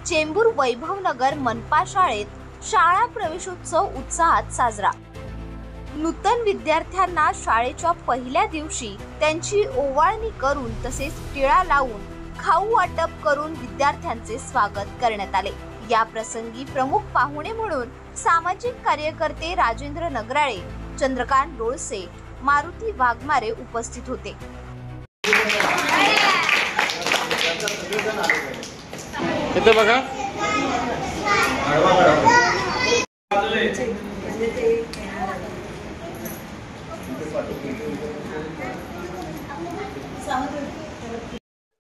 चेंबूर वैभवनगर मनपा शाळेत शाळा प्रवेशोत्सव उत्साहात साजरा। नूतन विद्यार्थ्यांना शाळेच्या पहिल्या दिवशी त्यांची ओवाळणी करून तसेच टिळा लावून खाऊ वाटप करून विद्यार्थ्यांचे स्वागत करण्यात आले। या प्रसंगी प्रमुख पाहुणे म्हणून सामाजिक कार्यकर्ते राजेंद्र नगराळे, चंद्रकांत डोळसे, मारुती वाघमारे उपस्थित होते। इथे बघा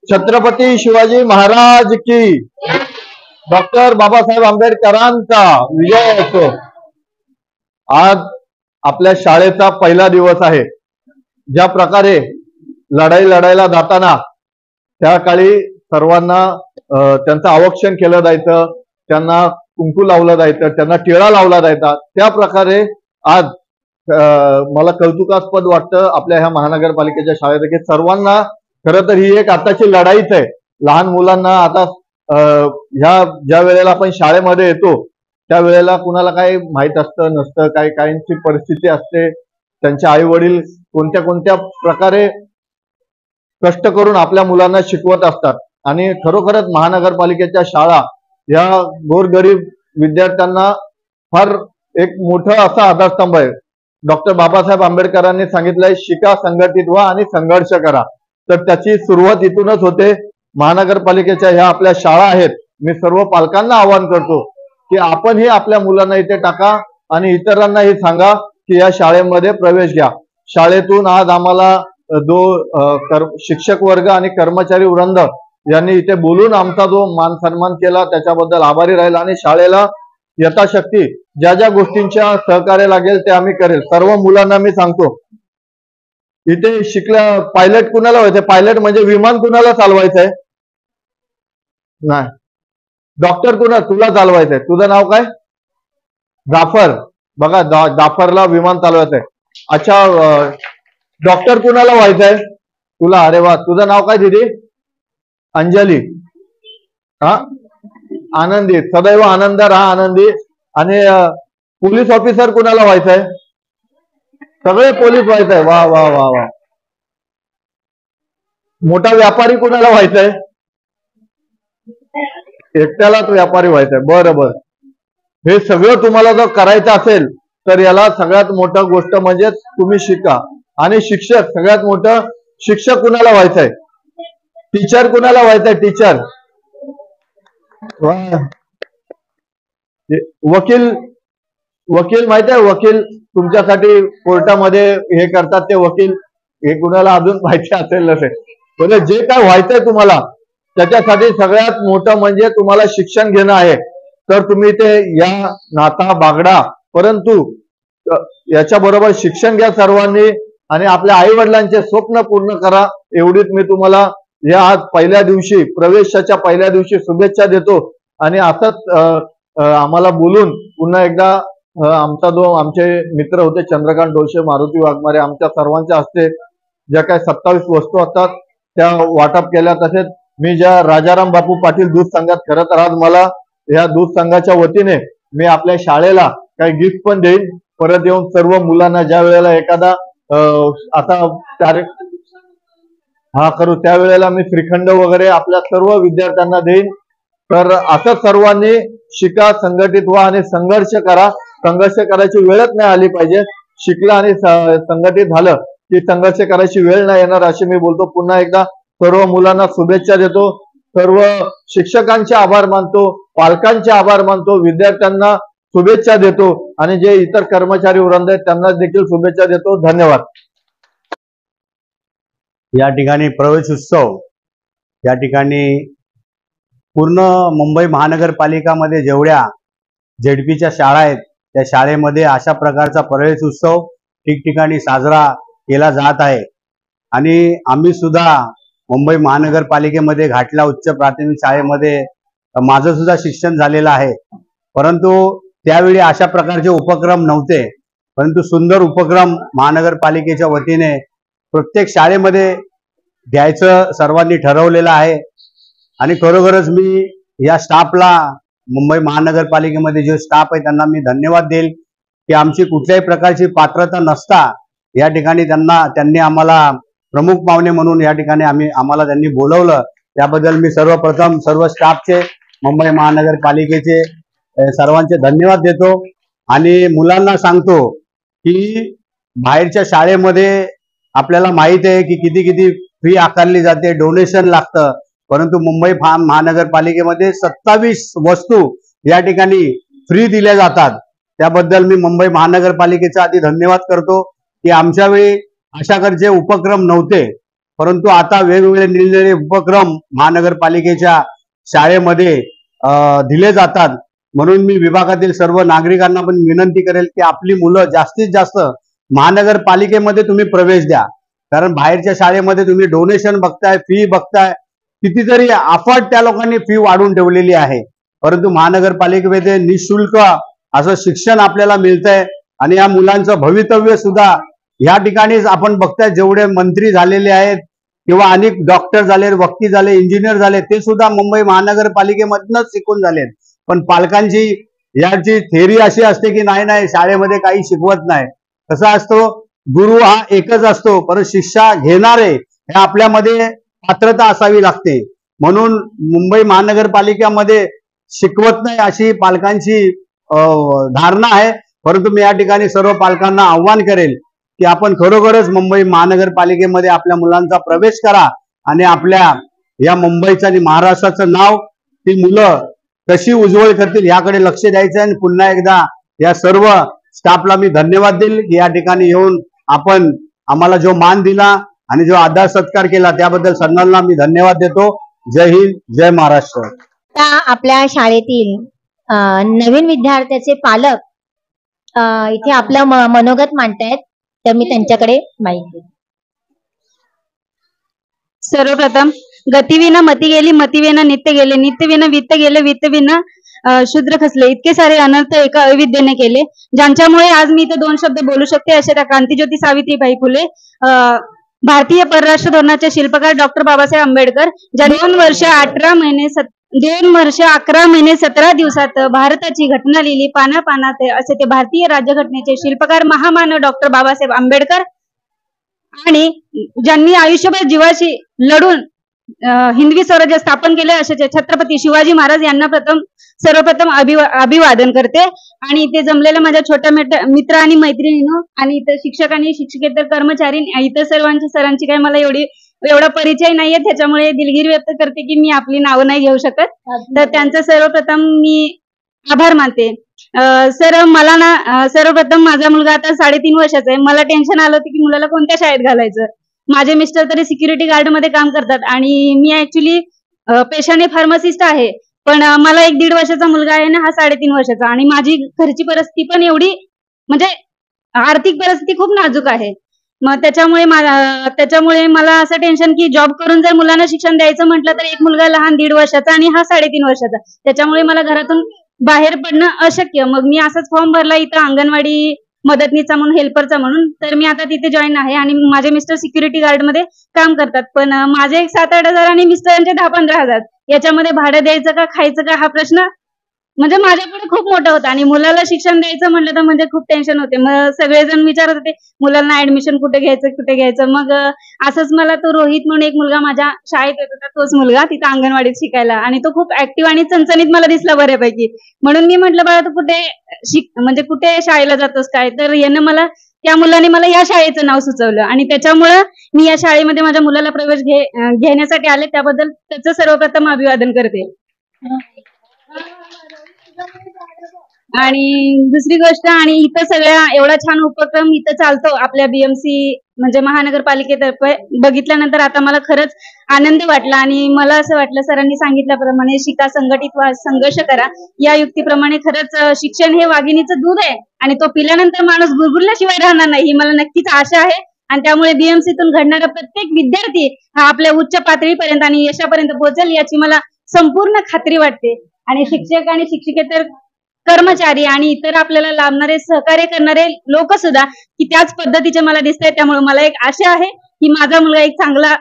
छत्रपती शिवाजी महाराज की, डॉक्टर बाबासाहेब आंबेडकरांचा विजय असो। आज आपल्या शाळेचा पहिला दिवस आहे। ज्या प्रकारे लढाई लढायला जाताना त्या काळी सर्वांना त्यांचं आवक्षण केलं जायचं, त्यांना कुंकू लावलं जायचं, त्यांना टिळा लावला जायचा। त्या प्रकारे आज मला कौतुकास्पद वाटतं आपल्या ह्या महानगरपालिकेच्या शाळेत की सर्वांना खरं तर ही एक आताची लढाईच आहे। लहान मुलांना आता ह्या ज्या वेळेला आपण शाळेमध्ये येतो त्या वेळेला कुणाला काही माहित असतं नसतं, काही काहींची परिस्थिती असते, त्यांचे आई वडील कोणत्या कोणत्या प्रकारे कष्ट करून आपल्या मुलांना शिकवत असतात। आणि खरोखरच महानगरपालिकेच्या शाळा या गोरगरीब विद्यार्थ्यांना फार एक मोठं असा आधारस्तंभ आहे। डॉक्टर बाबासाहेब आंबेडकरांनी सांगितलंय, शिका, संघटित व्हा आणि संघर्ष करा। तर त्याची सुरुवात इथूनच होते। महानगरपालिकेच्या ह्या आपल्या शाळा आहेत। मी सर्व पालकांना आवाहन करतो की आपणही आपल्या मुलांना इथे टाका आणि इतरांनाही सांगा की या शाळेमध्ये प्रवेश घ्या। शाळेतून आज आम्हाला शिक्षक वर्ग आणि कर्मचारी वृंद यांनी इथे बोलून आमचा जो मान सन्मान केला त्याच्याबद्दल आभारी राहील आणि शाळेला यथाशक्ती ज्या ज्या गोष्टींच्या सहकार्य लागेल ते आम्ही करेल। सर्व मुलांना मी सांगतो इथे शिकल्या पायलट कुणाला व्हायचंय? पायलट म्हणजे विमान कुणाला चालवायचंय? नाही, डॉक्टर कुणा तुला चालवायचंय? तुझं नाव काय? जाफर। बघा जाफरला विमान चालवायचंय। अच्छा, डॉक्टर कुणाला व्हायचंय? तुला। अरे वा, तुझं नाव काय दीदी? अंजली। हा, आनंदी, सदैव आनंद राहा आनंदी। आणि पोलीस ऑफिसर कुणाला व्हायचंय? सगळे पोलीस व्हायचंय। वा वा वा वा। मोठा व्यापारी कुणाला व्हायचंय? एकट्यालाच व्यापारी व्हायचंय। बरं बरं, हे सगळं तुम्हाला जर करायचं असेल तर याला सगळ्यात मोठं गोष्ट म्हणजे तुम्ही शिका। आणि शिक्षक, सगळ्यात मोठं शिक्षक कुणाला व्हायचंय? टीचर कुणाला व्हायचंय? टीचर। वकील, वकील माहित आहे? वकील तुमच्यासाठी कोर्टामध्ये हे करतात ते वकील, हे कुणाला अजून माहिती असेल नसेल, म्हणजे जे काय व्हायचंय तुम्हाला त्याच्यासाठी सगळ्यात मोठं म्हणजे तुम्हाला शिक्षण घेणं आहे। तर तुम्ही ते या नाता बागडा, परंतु याच्या बरोबर शिक्षण घ्या सर्वांनी आणि आपल्या आई वडिलांचे स्वप्न पूर्ण करा। एवढीच मी तुम्हाला या आज पहिल्या दिवशी, प्रवेशाच्या पहिल्या दिवशी शुभेच्छा देतो। आणि असंच आम्हाला बोलून पुन्हा एकदा आमचे मित्र होते चंद्रकांत डोळसे, मारुती वाघमारे, आमच्या सर्वांच्या हस्ते ज्या काही 27 वस्तू असतात त्या वाटप केल्या। तसेच मी ज्या राजाराम बापू पाटील दूध संघात, खरं तर आज मला या दूध संघाच्या वतीने मी आपल्या शाळेला काही गिफ्ट पण देईन परत येऊन सर्व मुलांना। ज्या वेळेला एखादा आता हा करू त्यावेळेला मी श्रीखंड वगैरे आपल्या सर्व विद्यार्थ्यांना देईन। तर असं सर्वांनी शिका, संघटित व्हा आणि संघर्ष करा। संघर्ष करायची वेळच नाही आली पाहिजे। शिकला आणि संघटित झालं की संघर्ष करायची वेळ नाही येणार, अशी मी बोलतो। पुन्हा एकदा सर्व मुलांना शुभेच्छा देतो, सर्व शिक्षकांचे आभार मानतो, पालकांचे आभार मानतो, विद्यार्थ्यांना शुभेच्छा देतो आणि जे इतर कर्मचारी वृंद आहेत त्यांना देखील शुभेच्छा देतो। धन्यवाद। या ठिकाणी प्रवेश उत्सव, या ठिकाणी पूर्ण मुंबई महानगरपालिकामध्ये जेवढ्या झेडपीच्या शाळा आहेत त्या शाळेमध्ये अशा प्रकारचा प्रवेश उत्सव ठिकठिकाणी साजरा केला जात आहे। आणि आम्ही सुद्धा मुंबई महानगरपालिकेमध्ये घाटला उच्च प्राथमिक शाळेमध्ये माझं सुद्धा शिक्षण झालेलं आहे, परंतु त्यावेळी अशा प्रकारचे उपक्रम नव्हते। परंतु सुंदर उपक्रम महानगरपालिकेच्या वतीने प्रत्येक शाळेमध्ये द्यायचं सर्वांनी ठरवलेलं आहे। आणि खरोखरच मी या स्टाफला, मुंबई महानगरपालिकेमध्ये जो स्टाफ आहे त्यांना मी धन्यवाद देईल की आमची कुठल्याही प्रकारची पात्रता नसता या ठिकाणी त्यांनी आम्हाला प्रमुख पाहुणे म्हणून या ठिकाणी आम्हाला त्यांनी बोलवलं. त्याबद्दल मी सर्वप्रथम सर्व स्टाफचे, मुंबई महानगरपालिकेचे सर्वांचे धन्यवाद देतो. आणि मुलांना सांगतो की बाहेरच्या शाळेमध्ये आपल्याला माहित आहे की किती किती फी आकारली जाते, डोनेशन लागतं, परंतु मुंबई महानगरपालिकेमध्ये 27 वस्तू या ठिकाणी फ्री दिल्या जातात. त्याबद्दल मी मुंबई महानगरपालिकेचा आधी धन्यवाद करतो की आमच्या वेळी अशाकडचे उपक्रम नव्हते, परंतु आता वेगवेगळे निरनिराळे उपक्रम महानगरपालिकेच्या शाळेमध्ये दिले जातात. म्हणून मी विभागातील सर्व नागरिकांना पण विनंती करेल की आपली मुलं जास्तीत जास्त महानगरपालिकेमध्ये तुम्ही प्रवेश द्या. कारण बाहेरच्या शाळेमध्ये तुम्ही डोनेशन बघताय, फी बघताय, कितीतरी अफाट त्या लोकांनी फी वाढवून ठेवलेली आहे, परंतु महानगरपालिकेमध्ये निशुल्क असं शिक्षण आपल्याला मिळतंय. आणि या मुलांचं भवितव्य सुद्धा या ठिकाणीच आपण बघताय. जेवढे मंत्री झालेले आहेत किंवा अनेक डॉक्टर झाले, वकील झाले, इंजिनियर झाले, ते सुद्धा मुंबई महानगरपालिकेमधूनच शिकून झालेत. पण पालकांची याची थेअरी अशी असते की नाही शाळेमध्ये काही शिकवत नाही. कसं असतो, गुरु हा एकच असतो, परंतु शिक्षा घेणारे हे आपल्यामध्ये पात्रता असावी लागते. म्हणून मुंबई महानगरपालिकेमध्ये शिकवत नाही अशी पालकांची धारणा आहे. परंतु मी या ठिकाणी सर्व पालकांना आव्हान करेल की आपण खरोखरच मुंबई महानगरपालिकेमध्ये आपल्या मुलांचा प्रवेश करा आणि आपल्या या मुंबईचं आणि महाराष्ट्राचं नाव ती मुलं कशी उज्ज्वल करतील याकडे लक्ष द्यायचं आहे. आणि पुन्हा एकदा या सर्व स्टाफला मी धन्यवाद देईल की या ठिकाणी येऊन आपण आम्हाला जो मान दिला आणि जो आदर सत्कार केला त्याबद्दल सर्वांना मी धन्यवाद देतो. जय हिंद, जय महाराष्ट्र. आपल्या शाळेतील नवीन विद्यार्थ्याचे पालक इथे आपलं मनोगत मांडतायत, तर मी त्यांच्याकडे माहिती देते. सर्वप्रथम, गतिविना मती गेली, मतीविना नित्य गेले, नित्यविना वित्त गेले, वित्तविना शूद्र खचले. इतके सारे अनर्थ एका अविद्येने केले, ज्यांच्यामुळे आज मी इथे 2 शब्द बोलू शकते असे त्या क्रांतिज्योती सावित्रीबाई फुले, भारतीय परराष्ट्र धोरणाचे शिल्पकार डॉक्टर बाबासाहेब आंबेडकर, ज्या 2 वर्ष 11 महिने 17 दिवसात भारताची घटना लिहिली पाना पानात, असे ते भारतीय राज्यघटनेचे शिल्पकार महामानव डॉक्टर बाबासाहेब आंबेडकर, आणि ज्यांनी आयुष्यभर जीवाशी लढून हिंदवी स्वराज्य स्थापन केले असे छत्रपती शिवाजी महाराज यांना सर्वप्रथम अभिवादन करते. आणि इथे जमलेल्या माझ्या छोट्या मित्र आणि मैत्रिणींनो आणि इतर शिक्षक आणि शिक्षकेतर कर्मचारी, इतर सरांची काही मला एवढा परिचय नाहीये, त्याच्यामुळे दिलगिरी व्यक्त करते की मी आपली नावं नाही घेऊ शकत. तर त्यांचं सर्वप्रथम मी आभार मानते. सर, मला ना सर्वप्रथम माझा मुलगा आता 3.5 वर्षाचा आहे. मला टेन्शन आलं होतं की मुलाला कोणत्या शाळेत घालायचं. माझे मिस्टर तरी सिक्युरिटी गार्ड मध्ये काम करतात आणि मी ऍक्च्युली पेशाने फार्मासिस्ट आहे, पण मला 1-1.5 वर्षाचा मुलगा आहे ना, हा 3.5 वर्षाचा, आणि माझी घरची परिस्थिती पण एवढी म्हणजे आर्थिक परिस्थिती खूप नाजूक आहे. मग त्याच्यामुळे मला असं टेन्शन की जॉब करून जर मुलांना शिक्षण द्यायचं म्हटलं तर एक मुलगा लहान 1.5 वर्षाचा आणि हा 3.5 वर्षाचा, त्याच्यामुळे मला घरातून बाहेर पडणं अशक्य. मग मी असाच फॉर्म भरला इथं अंगणवाडी मदतनीचा म्हणून, हेल्परचा म्हणून. तर मी आता तिथे जॉईन आहे आणि माझे मिस्टर सिक्युरिटी गार्ड मध्ये काम करतात. पण माझे 7-8 हजार आणि मिस्टरांचे 10-15 हजार, याच्यामध्ये भाडं द्यायचं का खायचं का हा प्रश्न म्हणजे माझ्यापुढे खूप मोठा होता. आणि मुलाला शिक्षण द्यायचं म्हटलं तर म्हणजे खूप टेन्शन होते. मग सगळेजण विचारत होते मुलांना ऍडमिशन कुठे घ्यायचं. मग असंच मला तो रोहित म्हणून एक मुलगा माझ्या शाळेत येत होता, तोच मुलगा तिथं अंगणवाडीत शिकायला, आणि तो खूप ऍक्टिव्ह आणि चणचणीत मला दिसला बऱ्यापैकी. म्हणून मी म्हटलं बाळा तू कुठे शाळेला जातोस काय, तर यानं त्या मुलाने मला या शाळेचं नाव सुचवलं आणि त्याच्यामुळं मी या शाळेमध्ये माझ्या मुलाला प्रवेश घेण्यासाठी आले. त्याबद्दल त्याचं सर्वप्रथम अभिवादन करते. आणि दुसरी गोष्ट, आणि इथं सगळ्या एवढा छान उपक्रम इथं चालतो आपल्या बीएमसी म्हणजे महानगरपालिकेतर्फे बघितल्यानंतर आता मला खरंच आनंद वाटला. आणि मला असं वाटलं सरांनी सांगितल्याप्रमाणे शिका, संघटित व्हा, संघर्ष करा, या युक्तीप्रमाणे खरंच शिक्षण हे वाघिणीचं दूध आहे आणि तो पिल्यानंतर माणूस गुरगुरल्याशिवाय राहणार नाही ही मला नक्कीच आशा आहे. आणि त्यामुळे बीएमसीतून घडणारा प्रत्येक विद्यार्थी हा आपल्या उच्च पातळीपर्यंत आणि यशापर्यंत पोहोचेल याची मला संपूर्ण खात्री वाटते. आणि शिक्षक आणि शिक्षकेतर कर्मचारी आणि इतर आपल्याला लाभणारे सहकार्य करणारे लोक सुद्धा की त्याच पद्धतीचे मला दिसत आहेत. त्यामुळे मला एक आशा आहे की माझा मुलगा एक चांगला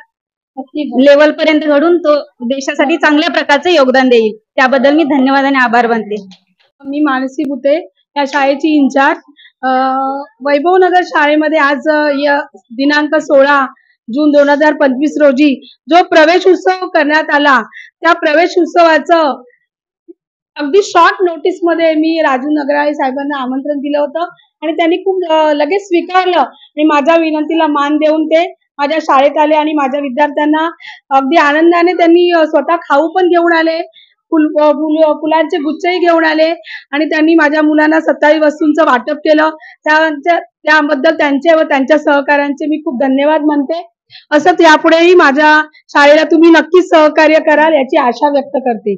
लेवल पर्यंत घडून तो देशासाठी चांगल्या प्रकारचे योगदान देईल. त्याबद्दल मी धन्यवाद आणि आभार मानते. मी मानसी बुते या शाळेची इंचार्ज. वैभवनगर शाळेमध्ये आज दिनांक 16 जून 2025 रोजी जो प्रवेश उत्सव करण्यात आला, त्या प्रवेश उत्सवाचं अगदी शॉर्ट नोटीस मध्ये मी राजू नगराळे साहेबांना आमंत्रण दिलं होतं आणि त्यांनी खूप लगेच स्वीकारलं आणि माझ्या विनंतीला मान देऊन ते माझ्या शाळेत आले आणि माझ्या विद्यार्थ्यांना अगदी आनंदाने त्यांनी स्वतः खाऊ पण घेऊन आले, फुलांचे गुच्छही घेऊन आले आणि त्यांनी माझ्या मुलांना 27 वस्तूंचं वाटप केलं. त्याबद्दल त्यांचे व त्यांच्या सहकाऱ्यांचे मी खूप धन्यवाद मानते. असंच यापुढेही माझ्या शाळेला तुम्ही नक्कीच सहकार्य कराल याची आशा व्यक्त करते.